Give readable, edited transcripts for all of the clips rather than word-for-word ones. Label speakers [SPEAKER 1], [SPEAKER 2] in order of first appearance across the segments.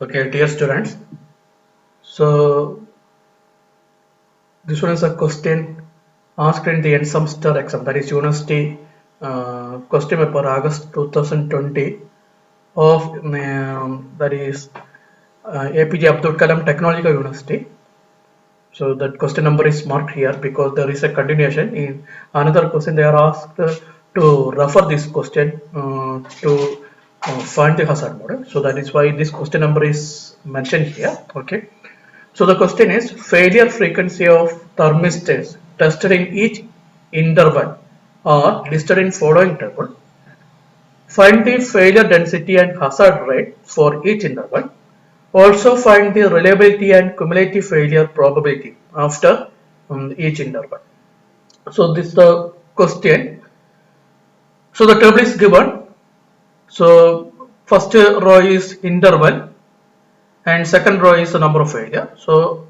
[SPEAKER 1] Okay, dear students. So this one is a question asked in the end semester exam, that is university question paper August 2020 of that is APJ Abdul Kalam Technological University. So that question number is marked here because there is a continuation. In another question, they are asked to refer this question to find the hazard model. So that is why this question number is mentioned here. Okay. So the question is failure frequency of thermistors tested in each interval are listed in following table. Find the failure density and hazard rate for each interval. Also find the reliability and cumulative failure probability after each interval. So this is the question. So the table is given. So first row is interval and second row is the number of failure. So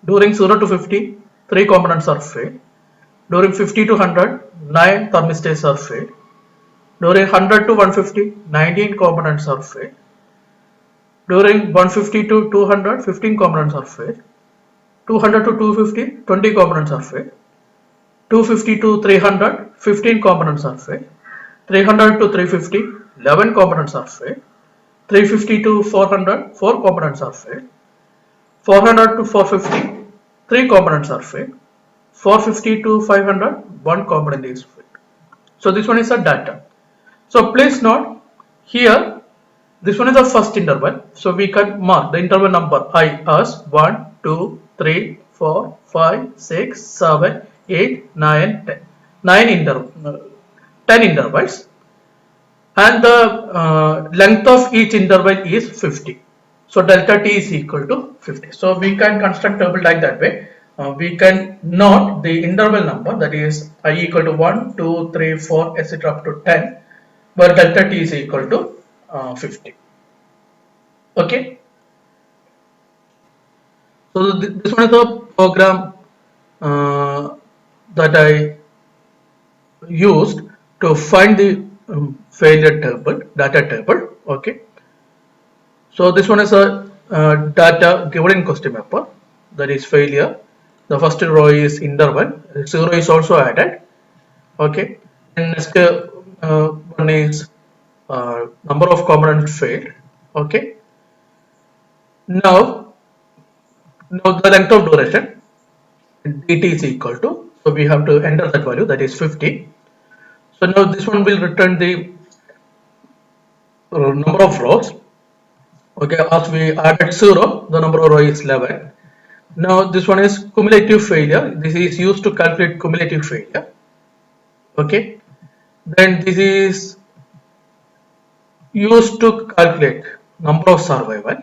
[SPEAKER 1] during 0 to 50, 3 components are failed. During 50 to 100, 9 thermistors are failed. During 100 to 150, 19 components are failed. During 150 to 200, 15 components are failed. 200 to 250, 20 components are failed. 250 to 300, 15 components are failed. 300 to 350, 11 components are failed. 350 to 400, 4 components are failed. 400 to 450, 3 components are failed. 450 to 500, 1 component is failed. So this one is a data. So please note here, this one is the first interval. So we can mark the interval number I as 1, 2, 3, 4, 5, 6, 7, 8, 9, 10. 10 intervals. And the length of each interval is 50. So delta t is equal to 50. So we can construct table like that way. We can note the interval number, that is I equal to 1, 2, 3, 4, etc. up to 10, where delta t is equal to 50. Okay. So this one is the program that I used to find the failure table, data table. Okay. So this one is a data given in question paper, that is failure. The first row is interval, 0 is also added. Okay. And next one is number of components failed. Okay. Now the length of duration dt is equal to, so we have to enter that value, that is 50. So now this one will return the number of rows. Okay, as we added 0, the number of rows is 11. Now this one is cumulative failure. This is used to calculate cumulative failure. Okay. Then this is used to calculate number of survival.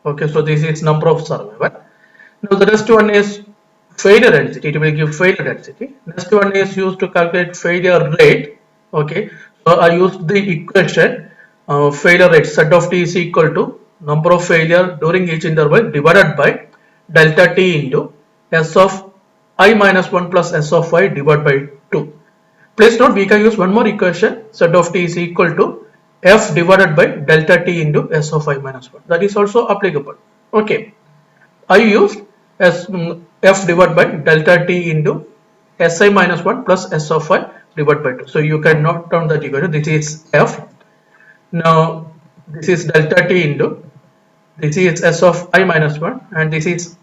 [SPEAKER 1] Okay, so this is number of survival. Now the next one is failure density. It will give failure density. Next one is used to calculate failure rate. Okay, so I used the equation failure rate Z of t is equal to number of failure during each interval divided by delta t into s of I minus 1 plus s of y divided by 2. Please note we can use one more equation, Z of t is equal to f divided by delta t into s of I minus 1. That is also applicable. Okay. I used f divided by delta t into si minus 1 plus s of I divided by 2. So you can note down that equation. This is f. Now this is delta t into, this is s of I minus 1 and this is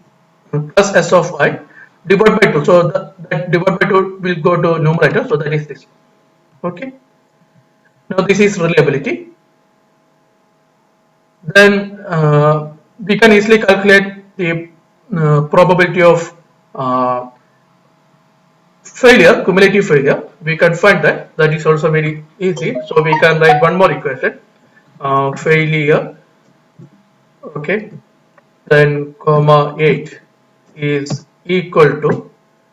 [SPEAKER 1] plus s of I divided by 2. So that divided by 2 will go to numerator. So that is this. Okay. Now this is reliability. Then we can easily calculate the probability of failure, cumulative failure. We can find that. That is also very easy. So we can write one more equation. Failure. Okay. Then comma 8 is equal to,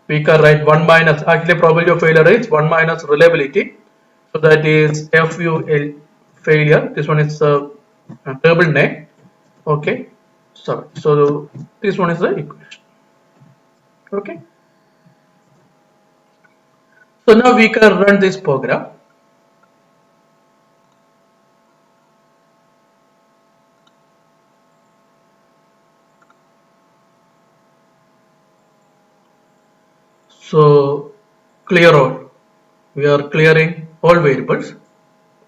[SPEAKER 1] we can write 1 minus, actually probability of failure is 1 minus reliability. So that is FUL failure. This one is a table name. Okay. So this one is the equation. Okay. So now we can run this program. So clear all. We are clearing all variables.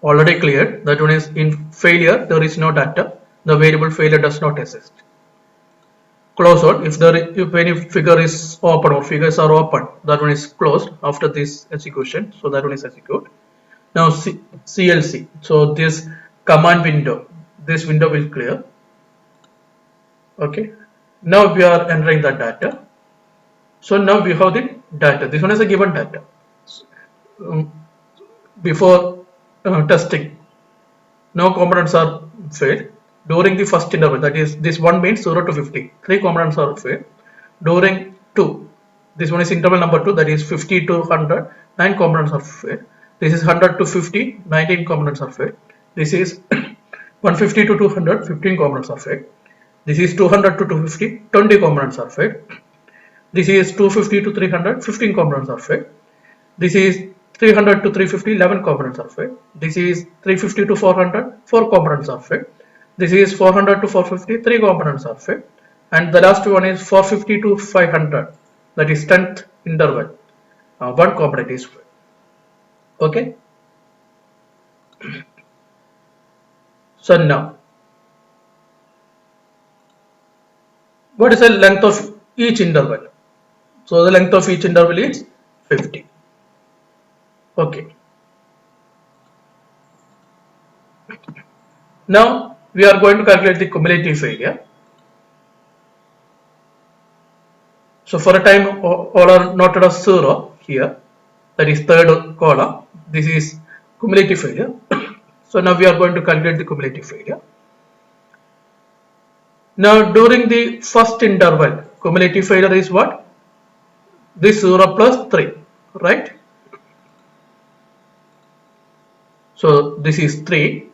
[SPEAKER 1] Already cleared. That one is in failure. There is no data. The variable failure does not exist. Close all. If any figure is open or figures are open, that one is closed after this execution. So that one is execute. Now CLC. So this command window. This window will clear. Okay. Now we are entering the data. So now we have the data. This one is a given data. Before testing, no components are failed. During the first interval, that is this one means 0 to 50, 3 components are failed. During 2, this one is interval number 2, that is 50 to 100, 9 components are failed. This is 100 to 50, 19 components are failed. This is 150 to 200, 15 components are failed. This is 200 to 250, 20 components are failed. This is 250 to 300, 15 components are failed. This is 300 to 350, 11 components are failed. This is 350 to 400, 4 components are failed. This is 400 to 450, 3 components are failed. And the last one is 450 to 500, that is 10th interval. 1 component is failed. Okay. So now, what is the length of each interval? So the length of each interval is 50. Okay. Now we are going to calculate the cumulative failure. So for a time all are noted as 0 here, that is third column. This is cumulative failure. So now we are going to calculate the cumulative failure. Now during the first interval, cumulative failure is what? This 0 plus 3, right? So this is 3.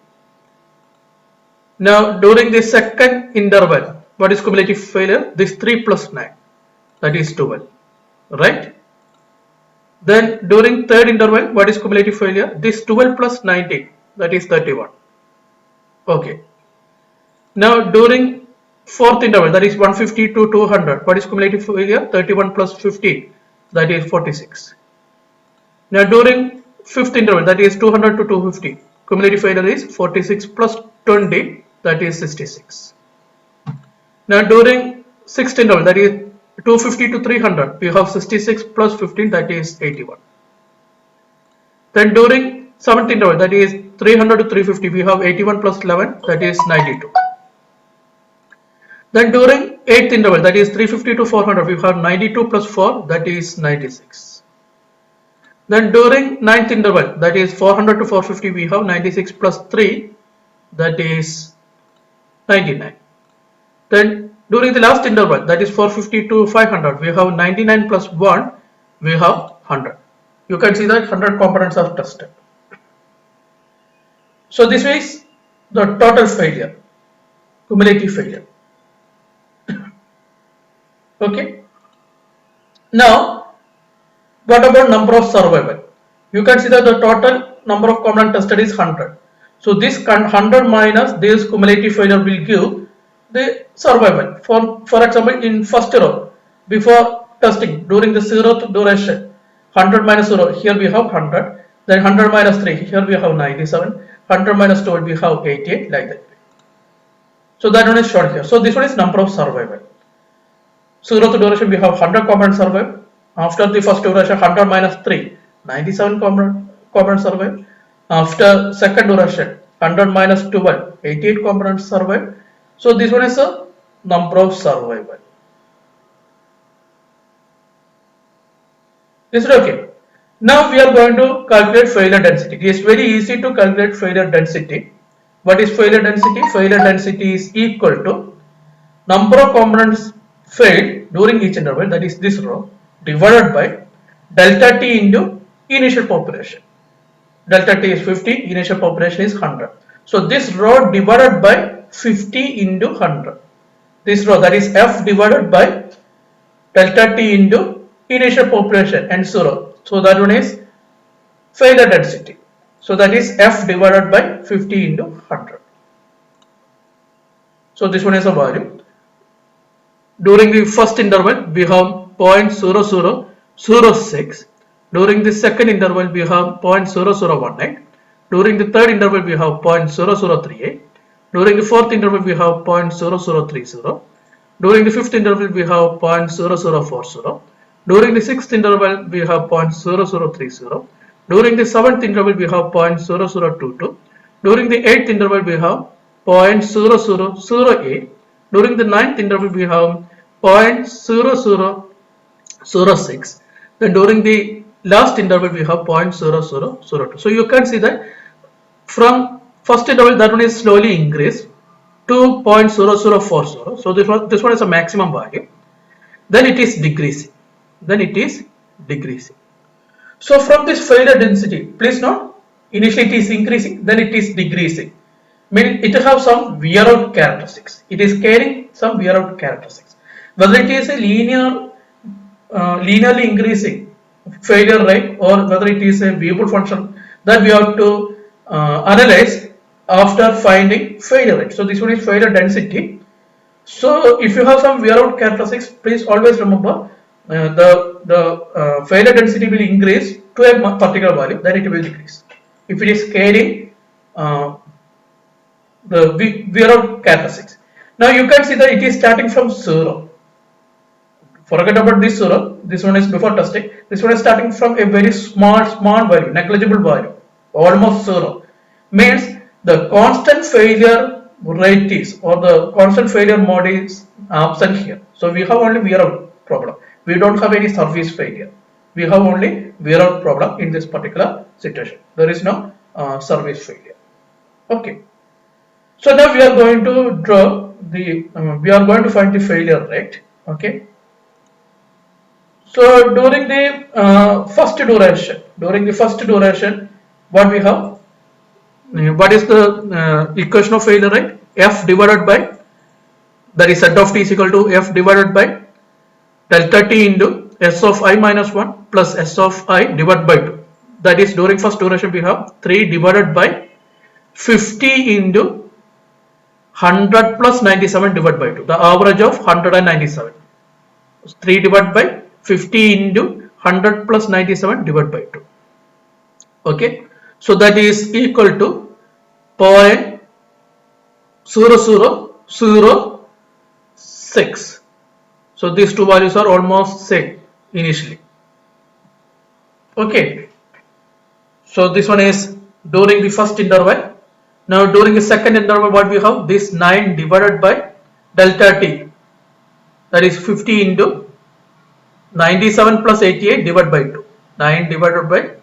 [SPEAKER 1] Now during the second interval, what is cumulative failure? This 3 plus 9, that is 12, right? Then during third interval, what is cumulative failure? This 12 plus 19, that is 31. Okay. Now during fourth interval, that is 150 to 200, what is cumulative failure? 31 plus 15, that is 46. Now during fifth interval, that is 200 to 250, cumulative failure is 46 plus 20, that is 66. Now during sixth interval, that is 250 to 300, we have 66 plus 15, that is 81. Then during seventh interval, that is 300 to 350, we have 81 plus 11, that is 92. Then during eighth interval, that is 350 to 400, we have 92 plus 4, that is 96. Then during ninth interval, that is 400 to 450, we have 96 plus 3, that is 99. Then during the last interval, that is 450 to 500, we have 99 plus 1, we have 100. You can see that 100 components are tested. So this is the total failure, cumulative failure. Okay. Now, what about number of survival? You can see that the total number of components tested is 100. So this 100 minus this cumulative failure will give the survival. For example, in first row, before testing, during the 0th duration, 100 minus 0, here we have 100, then 100 minus 3, here we have 97, 100 minus 12, we have 88, like that. So that one is shown here. So this one is number of survival. 0th duration, we have 100 components survive. After the first duration, 100 minus 3, 97 components survive. After second duration, 100 minus 12, 88 components survive. So this one is a number of survival. Is it okay? Now we are going to calculate failure density. It is very easy to calculate failure density. What is failure density? Failure density is equal to number of components failed during each interval, that is this row, divided by delta t into initial population. Delta t is 50, initial population is 100. So this row divided by 50 into 100. This row, that is f divided by delta t into initial population and 0. So that one is failure density. So that is f divided by 50 into 100. So this one is a value. During the first interval, we have 0.00. 0.06. During the second interval, we have 0.0018. During the third interval, we have 0.0038. During the fourth interval, we have 0.0030. During the fifth interval, we have 0.0040. During the sixth interval, we have 0.0030. During the seventh interval, we have 0.0022. During the eighth interval, we have 0.0008. During the ninth interval, we have 0.0006. Then during the last interval, we have 0.0002. So you can see that from first interval, that one is slowly increased to 0.0040. So this one is a maximum value. Then it is decreasing. So from this failure density, please note, initially it is increasing, then it is decreasing. Meaning it have some wear out characteristics. It is carrying some wear out characteristics. Whether it is a linearly increasing failure rate or whether it is a variable function, that we have to analyze after finding failure rate. So this one is failure density. So if you have some wear out characteristics, please always remember the failure density will increase to a particular value, then it will decrease. If it is carrying the wear out characteristics. Now you can see that it is starting from 0. Forget about this 0. This one is before testing. This one is starting from a very small value, negligible value, almost 0. Means the constant failure rate is, or the constant failure mode is absent here. So we have only wear out problem. We don't have any service failure. We have only wear out problem in this particular situation. There is no service failure. Okay. So now we are going to draw the, we are going to find the failure rate. Okay. So during the first duration, what we have? What is the equation of failure rate? F divided by, that is Z of t is equal to F divided by delta t into S of I minus 1 plus S of I divided by 2. That is during first duration we have 3 divided by 50 into 100 plus 97 divided by 2. The average of 197. 3 divided by 50 into 100 plus 97 divided by 2. Okay. So that is equal to 0.0006. So these two values are almost same initially. Okay. So this one is during the first interval. Now during the second interval, what we have? This 9 divided by delta t. That is 50 into 97 plus 88 divided by 2. 9 divided by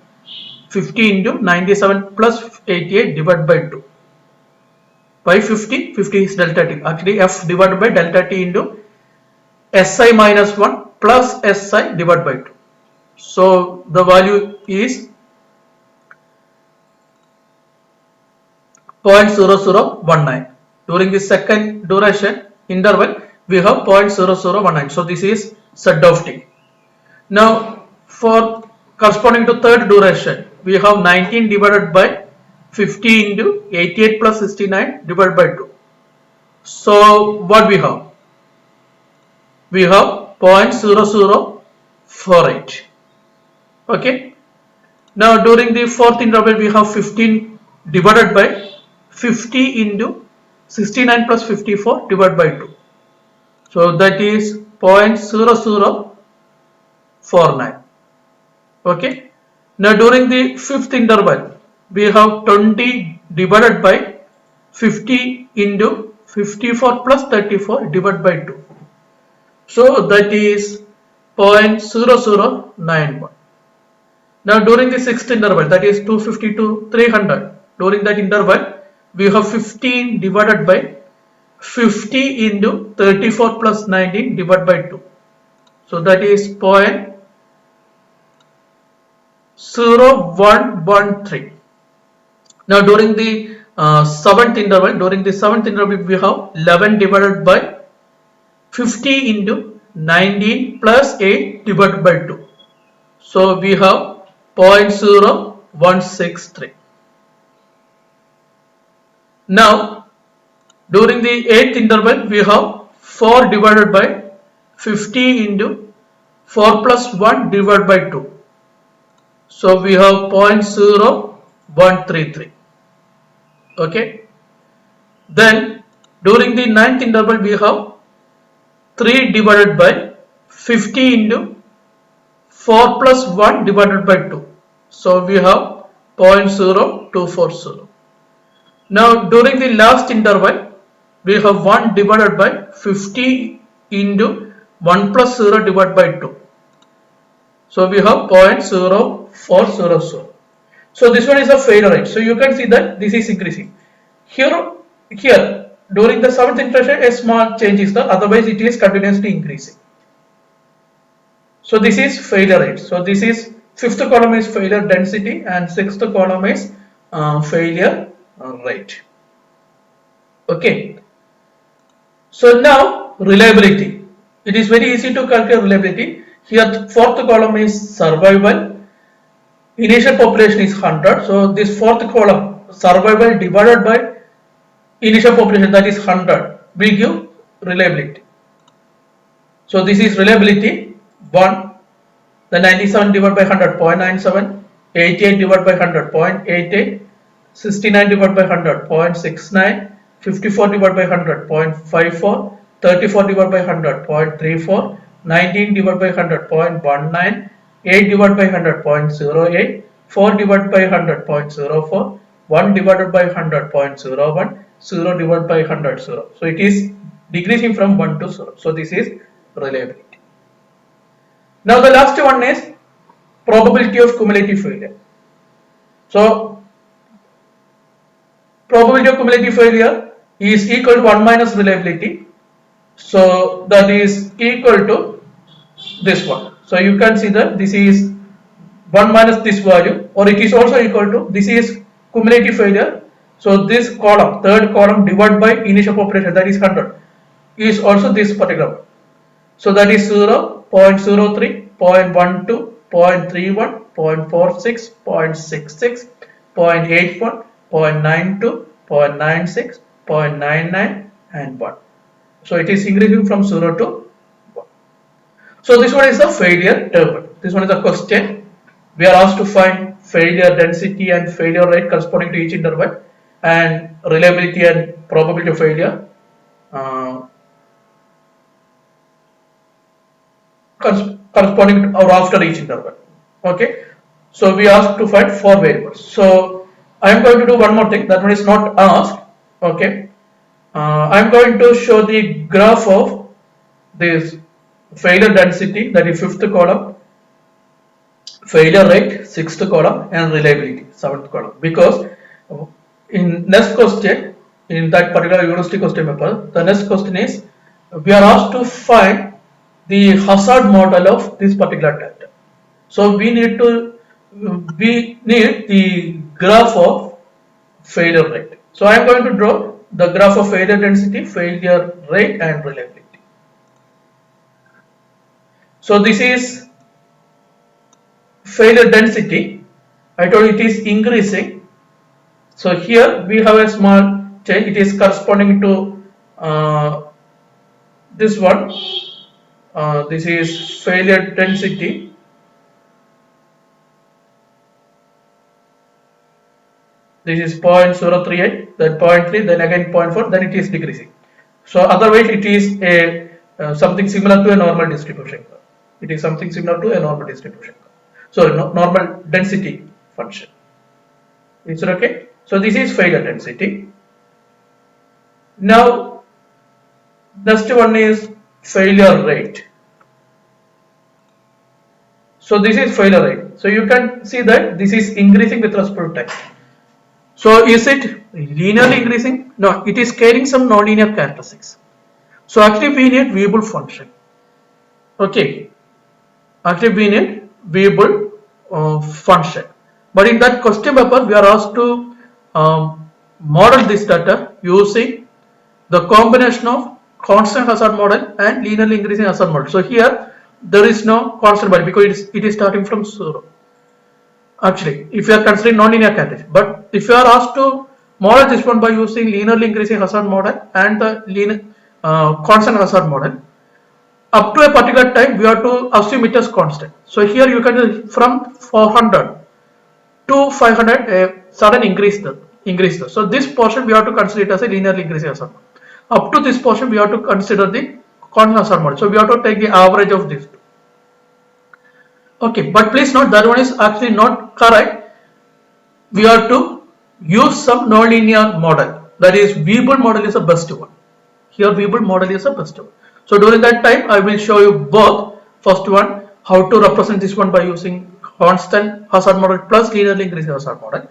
[SPEAKER 1] 50 into 97 plus 88 divided by 2. By 50 is delta t. Actually F divided by delta t into Si minus 1 plus Si divided by 2. So the value is 0.0019. During the second duration interval, we have 0.0019. So this is Z of t. Now for corresponding to third duration, we have 19 divided by 50 into 88 plus 69 divided by 2. So what we have? We have 0.0048. Okay. Now during the fourth interval, we have 15 divided by 50 into 69 plus 54 divided by 2. So that is 0.0049. Okay. Now during the fifth interval, we have 20 divided by 50 into 54 plus 34 divided by 2. So that is 0.0091. Now during the sixth interval, that is 250 to 300, during that interval, we have 15 divided by 50 into 34 plus 19 divided by 2. So that is 0.0113. Now during the seventh interval, we have 11 divided by 50 into 19 plus 8 divided by 2. So we have 0.0163. Now during the eighth interval, we have 4 divided by 50 into 4 plus 1 divided by 2. So we have 0.0133. Okay. Then during the ninth interval we have 3 divided by 50 into 4 plus 1 divided by 2. So we have 0.0240. Now during the last interval we have 1 divided by 50 into 1 plus 0 divided by 2. So we have 0.0400. So this one is a failure rate. So you can see that this is increasing. Here during the seventh iteration a small change is there, otherwise it is continuously increasing. So this is failure rate. So this is fifth column is failure density and sixth column is failure rate. Okay. So now reliability. It is very easy to calculate reliability. Here fourth column is survival. Initial population is 100. So this fourth column survival divided by initial population, that is 100, will give reliability. So this is reliability 1. The 97 divided by 100, 0.97, 88 divided by 100, 0.88, 69 divided by 100, 0.69, 54 divided by 100, 0.54, 34 divided by 100, 0.34, 19 divided by 100, 0.19, 8 divided by 100, 0.08, 4 divided by 100, 0.04, 1 divided by 100, 0.01, 0 divided by 100, 0. So it is decreasing from 1 to 0. So this is reliability. Now the last one is probability of cumulative failure. So probability of cumulative failure is equal to 1 minus reliability. So that is equal to this one. So you can see that this is 1 minus this value, or it is also equal to, this is cumulative failure. So this column, third column divided by initial population, that is 100, is also this particular one. So that is 0, 0.03, 0.12, 0.31, 0.46, 0.66, 0.81, 0.92, 0.96, 0.99 and 1. So it is increasing from 0 to 1. So this one is the failure table. This one is the question. We are asked to find failure density and failure rate corresponding to each interval, and reliability and probability of failure corresponding to or after each interval. Okay. So we asked to find 4 variables. So I am going to do one more thing. That one is not asked. Okay. I am going to show the graph of this failure density, that is fifth column, failure rate sixth column, and reliability seventh column, because in next question in that particular university question paper, the next question is we are asked to find the hazard model of this particular data. So we need the graph of failure rate. So I am going to draw the graph of failure density, failure rate and reliability. So this is failure density. I told it is increasing. So here we have a small change. It is corresponding to this one. This is failure density. This is 0.038, then 0.3, then again 0.4, then it is decreasing. So otherwise it is a something similar to a normal distribution curve. It is something similar to a normal distribution curve. So normal density function. Is it okay? So this is failure density. Now next one is failure rate. So this is failure rate. So you can see that this is increasing with respect to time. So is it linearly increasing? No, it is carrying some nonlinear characteristics. So actually we need variable function. Okay. Actually we need variable function. But in that question paper we are asked to model this data using the combination of constant hazard model and linearly increasing hazard model. So here there is no constant value because it is starting from 0. Actually, if you are considering nonlinear characteristics, but if you are asked to model this one by using linearly increasing hazard model and the linear constant hazard model, Up to a particular time, we have to assume it as constant. So here you can from 400 to 500, sudden increase. So this portion we have to consider it as a linearly increasing Hassard model. Up to this portion, we have to consider the constant Hassard model. So we have to take the average of this. Okay, but please note that one is actually not correct. We have to use some nonlinear model. That is, Weibull model is the best one. Here Weibull model is the best one. So during that time, I will show you both. First one, how to represent this one by using constant Hassard model plus linearly increasing Hassard model.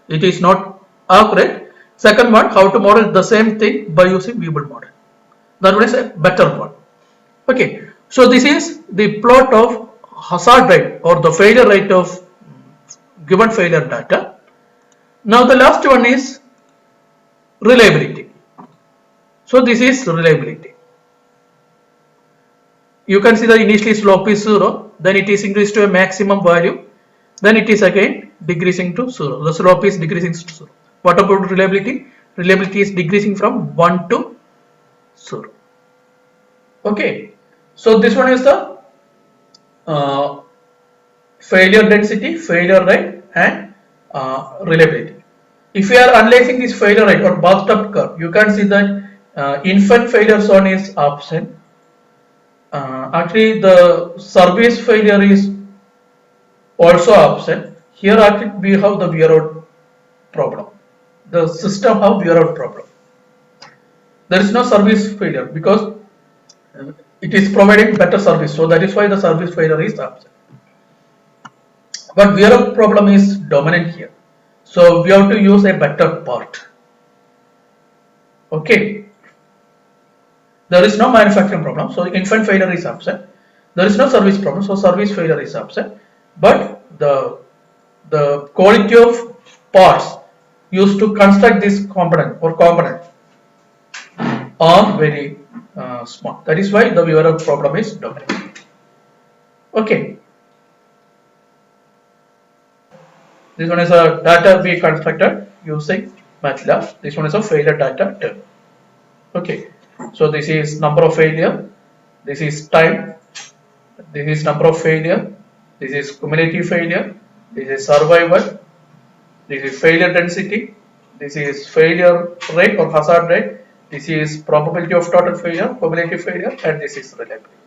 [SPEAKER 1] It is not accurate. Second one, how to model the same thing by using Weibull model. That one is a better one. Okay, so this is the plot of Hassard rate or the failure rate of given failure data. Now the last one is reliability. So this is reliability. You can see that initially slope is 0, then it is increased to a maximum value, then it is again decreasing to 0. The slope is decreasing to 0. What about reliability? Reliability is decreasing from 1 to 0. Okay, so this one is the failure density, failure rate, and reliability. If we are analyzing this failure rate or bathtub curve, you can see that infant failure zone is absent. Actually, the service failure is also absent. Here, actually, we have the wear out problem. The system have wear out problem. There is no service failure because it is providing better service. So that is why the service failure is absent. But wear out problem is dominant here. So we have to use a better part. Okay. There is no manufacturing problem, so infant failure is absent. There is no service problem, so service failure is absent. But the quality of parts used to construct this component are very small. That is why the wear out problem is dominant. Okay. This one is a data we constructed using MATLAB. This one is a failure data term. Okay. So this is number of failure, this is time, this is number of failure, this is cumulative failure, this is survival, this is failure density, this is failure rate or hazard rate, this is probability of total failure, cumulative failure, and this is reliability.